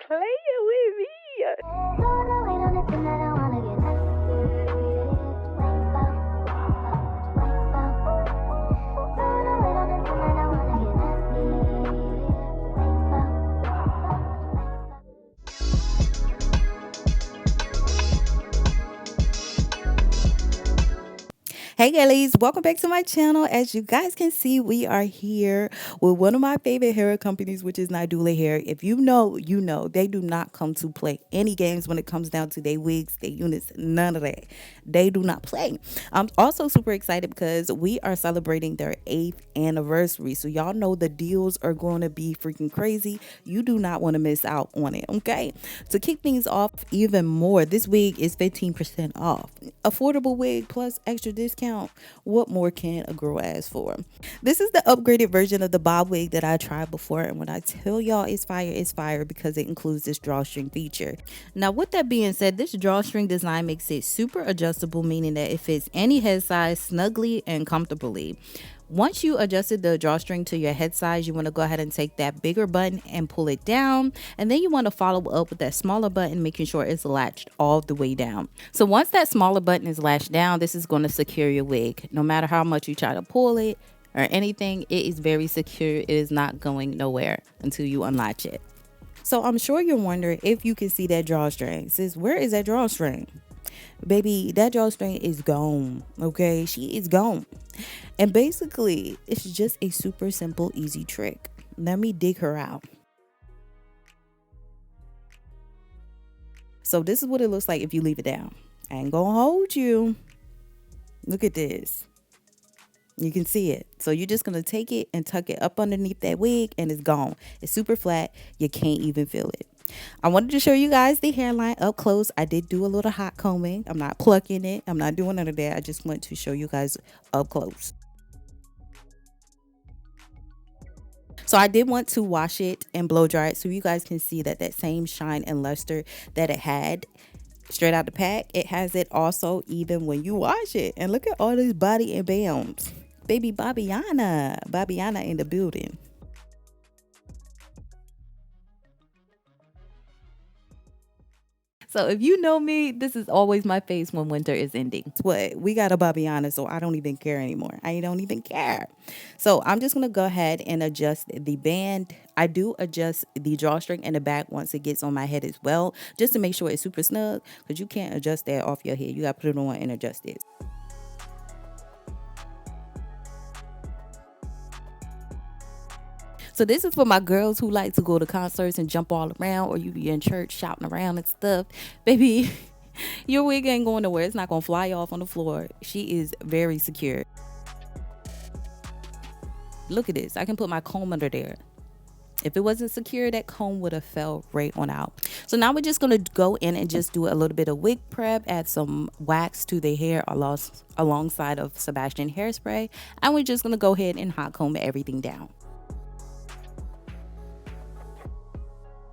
playing with me. Hey girlies, welcome back to my channel. As you guys can see, we are here with one of my favorite hair companies, which is Nadula Hair. If you know, you know, they do not come to play any games when it comes down to their wigs, their units, none of that. They do not play. I'm also super excited because we are celebrating their 8th anniversary. So y'all know the deals are going to be freaking crazy. You do not want to miss out on it, okay? To kick things off even more, this wig is 15% off. Affordable wig plus extra discount. What more can a girl ask for? This is the upgraded version of the bob wig that I tried before, and when I tell y'all it's fire because it includes this drawstring feature. Now, with that being said, this drawstring design makes it super adjustable, meaning that it fits any head size snugly and comfortably. Once you adjusted the drawstring to your head size, you want to go ahead and take that bigger button and pull it down. And then you want to follow up with that smaller button, making sure it's latched all the way down. So once that smaller button is latched down, this is going to secure your wig. No matter how much you try to pull it or anything, it is very secure. It is not going nowhere until you unlatch it. So I'm sure you're wondering if you can see that drawstring. Sis, where is that drawstring? Baby, that drawstring is gone, okay? She is gone. And basically, it's just a super simple, easy trick. Let me dig her out. So this is what it looks like if you leave it down. I ain't gonna hold you. Look at this. You can see it. So you're just gonna take it and tuck it up underneath that wig and it's gone. It's super flat. You can't even feel it. I wanted to show you guys the hairline up close. I did do a little hot combing. I'm not plucking it. I'm not doing none of that. I just want to show you guys up close. So I did want to wash it and blow dry it so you guys can see that same shine and luster that it had straight out the pack, it has it also even when you wash it. And look at all these body and bams. Baby Bobbiana in the building. So if you know me, this is always my face when winter is ending. What? We got a Bobbiana, so I don't even care anymore. I don't even care. So I'm just going to go ahead and adjust the band. I do adjust the drawstring in the back once it gets on my head as well, just to make sure it's super snug, because you can't adjust that off your head. You got to put it on and adjust it. So this is for my girls who like to go to concerts and jump all around, or you be in church shouting around and stuff. Baby, your wig ain't going nowhere. It's not going to fly off on the floor. She is very secure. Look at this. I can put my comb under there. If it wasn't secure, that comb would have fell right on out. So now we're just going to go in and just do a little bit of wig prep, add some wax to the hair alongside of Sebastian hairspray. And we're just going to go ahead and hot comb everything down.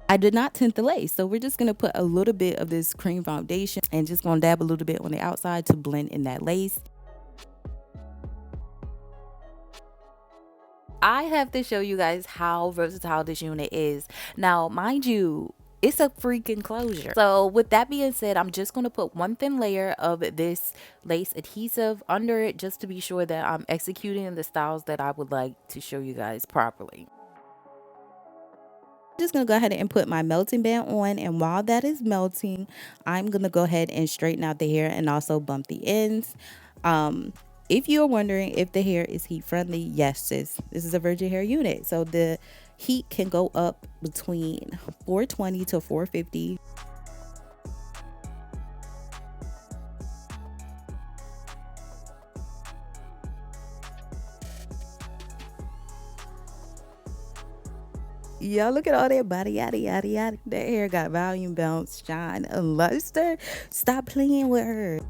I did not tint the lace, so we're just going to put a little bit of this cream foundation and just going to dab a little bit on the outside to blend in that lace. I have to show you guys how versatile this unit is. Now, mind you, it's a freaking closure. So with that being said, I'm just going to put one thin layer of this lace adhesive under it just to be sure that I'm executing the styles that I would like to show you guys properly. Just gonna go ahead and put my melting band on, and while that is melting, I'm gonna go ahead and straighten out the hair and also bump the ends. If you're wondering if the hair is heat friendly, yes, sis, this is a virgin hair unit, so the heat can go up between 420 to 450. Y'all look at all that body, yada, yada, yada. That hair got volume, bounce, shine, and luster. Stop playing with her.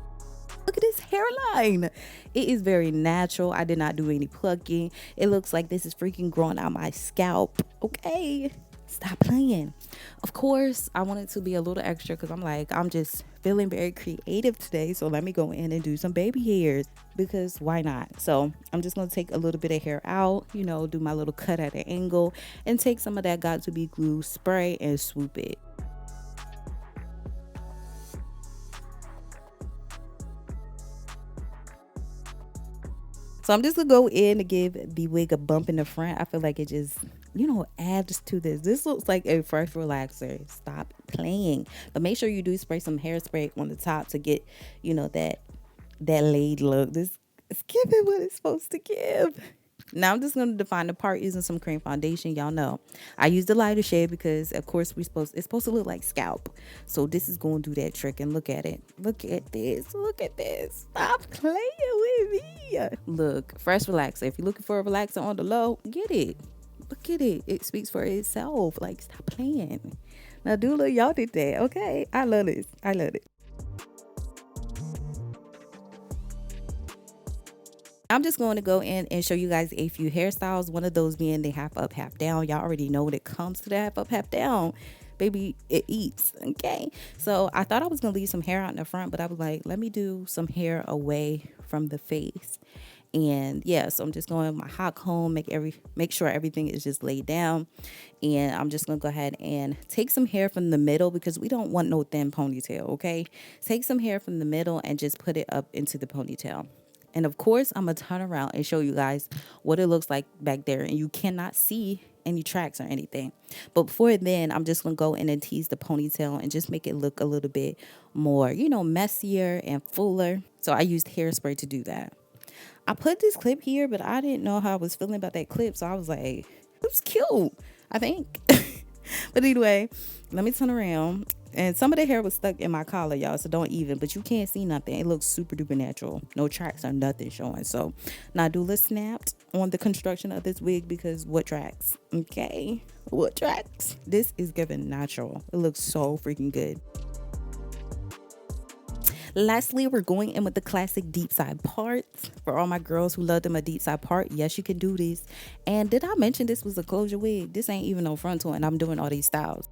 Look at this hairline. It is very natural. I did not do any plucking. It looks like this is freaking growing out my scalp. Okay. Stop playing. Of course, I wanted to be a little extra because I'm just feeling very creative today. So let me go in and do some baby hairs because why not? So I'm just going to take a little bit of hair out, do my little cut at an angle and take some of that got to be glue spray and swoop it. So I'm just gonna go in to give the wig a bump in the front. I feel like it just, you know, adds to this. This looks like a fresh relaxer. Stop playing. But make sure you do spray some hairspray on the top to get, you know, that laid look. This is giving what it's supposed to give. Now I'm just going to define the part using some cream foundation. Y'all know I use the lighter shade because of course it's supposed to look like scalp. So this is going to do that trick. And look at it. Look at this. Look at this. Stop playing with me. Look, fresh relaxer. If you're looking for a relaxer on the low, get it. Look at it. It speaks for itself. Like, stop playing. Nadula, y'all did that. Okay. I love this. I love it. I'm just going to go in and show you guys a few hairstyles. One of those being the half up, half down. Y'all already know when it comes to the half up, half down, baby, it eats. Okay. So I thought I was going to leave some hair out in the front, but I was like, let me do some hair away from the face. And yeah, so I'm just going with my hot comb, make sure everything is just laid down. And I'm just going to go ahead and take some hair from the middle because we don't want no thin ponytail. Okay. Take some hair from the middle and just put it up into the ponytail. And of course, I'm going to turn around and show you guys what it looks like back there. And you cannot see any tracks or anything. But before then, I'm just going to go in and tease the ponytail and just make it look a little bit more, you know, messier and fuller. So I used hairspray to do that. I put this clip here, but I didn't know how I was feeling about that clip. So I was like, it was cute, I think. But anyway, let me turn around. And some of the hair was stuck in my collar, y'all, so don't even. But you can't see nothing. It looks super duper natural. No tracks or nothing showing. So Nadula snapped on the construction of this wig because what tracks? Okay, what tracks? This is giving natural. It looks so freaking good. Lastly, we're going in with the classic deep side parts. For all my girls who love them a deep side part, yes, you can do this. And did I mention this was a closure wig? This ain't even no frontal, and I'm doing all these styles.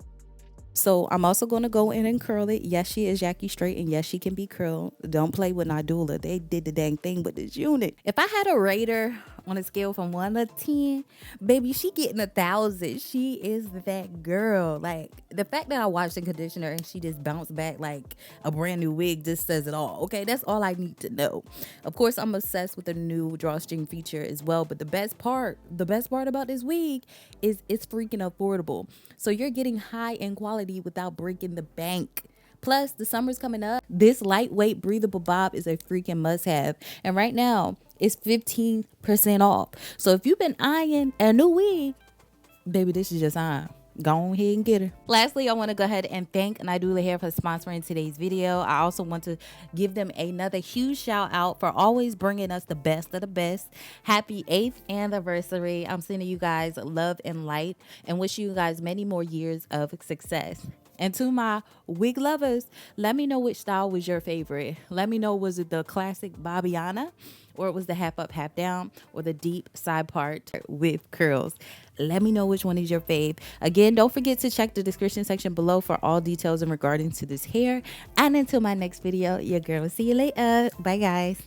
So I'm also going to go in and curl it. Yes, she is Yaki straight, and yes, she can be curled. Don't play with Nadula. They did the dang thing with this unit. If I had a rater on a scale from 1 to 10, baby, she getting 1,000. She is that girl. Like, the fact that I washed and conditioner and she just bounced back like a brand new wig just says it all. Okay, that's all I need to know. Of course, I'm obsessed with the new drawstring feature as well. But the best part about this wig is it's freaking affordable. So you're getting high end quality without breaking the bank. Plus, the summer's coming up. This lightweight breathable bob is a freaking must have. And right now, it's 15% off. So if you've been eyeing a new wig, baby, this is your sign. Go ahead and get her. Lastly, I want to go ahead and thank Nadula Hair for sponsoring today's video. I also want to give them another huge shout out for always bringing us the best of the best. Happy 8th anniversary. I'm sending you guys love and light and wish you guys many more years of success. And to my wig lovers, let me know which style was your favorite. Let me know, was it the classic Bobbiana, or it was the half up, half down, or the deep side part with curls? Let me know which one is your fave. Again, don't forget to check the description section below for all details in regarding to this hair. And until my next video, your girl will see you later. Bye, guys.